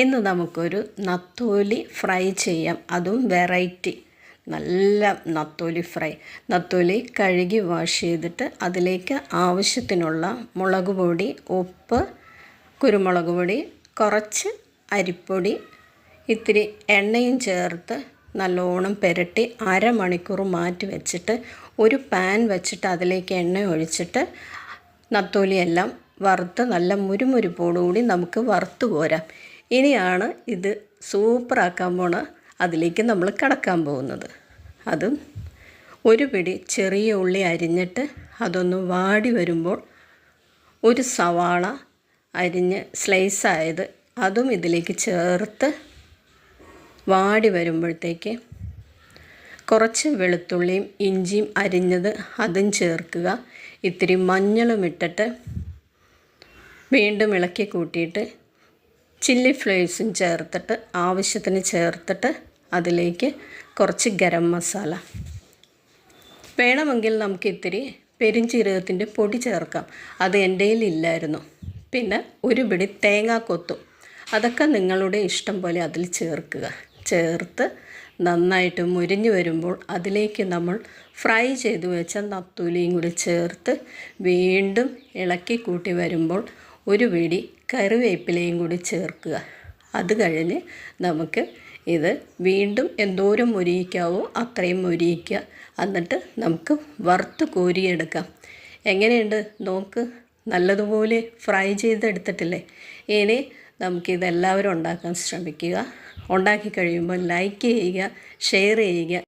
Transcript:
ഇന്ന് നമുക്കൊരു നത്തോലി ഫ്രൈ ചെയ്യാം. അതും വെറൈറ്റി നല്ല നത്തോലി ഫ്രൈ. നത്തോലി കഴുകി വാഷ് ചെയ്തിട്ട് അതിലേക്ക് ആവശ്യത്തിനുള്ള മുളക് പൊടി, ഉപ്പ്, കുരുമുളക് പൊടി, കുറച്ച് അരിപ്പൊടി, ഇത്തിരി എണ്ണയും ചേർത്ത് നല്ലോണം പുരട്ടി അരമണിക്കൂർ മാറ്റി വെച്ചിട്ട് ഒരു പാൻ വെച്ചിട്ട് അതിലേക്ക് എണ്ണ ഒഴിച്ചിട്ട് നത്തോലിയെല്ലാം വറുത്ത് നല്ല മുരുമുരിപ്പോടുകൂടി നമുക്ക് വറുത്ത് പോരാം. ഇനിയാണ് ഇത് സൂപ്പറാക്കാൻ പോണ അതിലേക്ക് നമ്മൾ കടക്കാൻ പോകുന്നത്. അതും ഒരു പിടി ചെറിയ ഉള്ളി അരിഞ്ഞിട്ട് അതൊന്ന് വാടി വരുമ്പോൾ ഒരു സവാള അരിഞ്ഞ് സ്ലൈസായത് അതും ഇതിലേക്ക് ചേർത്ത് വാടി വരുമ്പോഴത്തേക്ക് കുറച്ച് വെളുത്തുള്ളിയും ഇഞ്ചിയും അരിഞ്ഞത് അതും ചേർക്കുക. ഇത്തിരി മഞ്ഞളും ഇട്ടിട്ട് വീണ്ടും ഇളക്കി കൂട്ടിയിട്ട് ചില്ലി ഫ്ലേക്സും ചേർത്തിട്ട് ആവശ്യത്തിന് ചേർത്തിട്ട് അതിലേക്ക് കുറച്ച് ഗരം മസാല വേണമെങ്കിൽ നമുക്ക് ഇത്തിരി പെരുംജീരകത്തിൻ്റെ പൊടി ചേർക്കാം. അത് എൻ്റെ ഇല്ലായിരുന്നു. പിന്നെ ഒരു പിടി തേങ്ങാക്കൊത്തും അതൊക്കെ നിങ്ങളുടെ ഇഷ്ടം പോലെ അതിൽ ചേർക്കുക. ചേർത്ത് നന്നായിട്ട് മുരിഞ്ഞ് വരുമ്പോൾ അതിലേക്ക് നമ്മൾ ഫ്രൈ ചെയ്ത് വെച്ച നത്തോലിയും കൂടി ചേർത്ത് വീണ്ടും ഇളക്കി കൂട്ടി വരുമ്പോൾ ഒരു പിടി കറിവേപ്പിലയും കൂടി ചേർക്കുക. അത് കഴിഞ്ഞ് നമുക്ക് ഇത് വീണ്ടും എന്തോരം മൊരിയിക്കാവോ അത്രയും മൊരിയിക്കുക. എന്നിട്ട് നമുക്ക് വറുത്ത് കോരിയെടുക്കാം. എങ്ങനെയുണ്ട് നോക്ക്, നല്ലതുപോലെ ഫ്രൈ ചെയ്തെടുത്തിട്ടില്ലേ. ഇനി നമുക്കിതെല്ലാവരും ഉണ്ടാക്കാൻ ശ്രമിക്കുക. ഉണ്ടാക്കി കഴിയുമ്പോൾ ലൈക്ക് ചെയ്യുക, ഷെയർ ചെയ്യുക.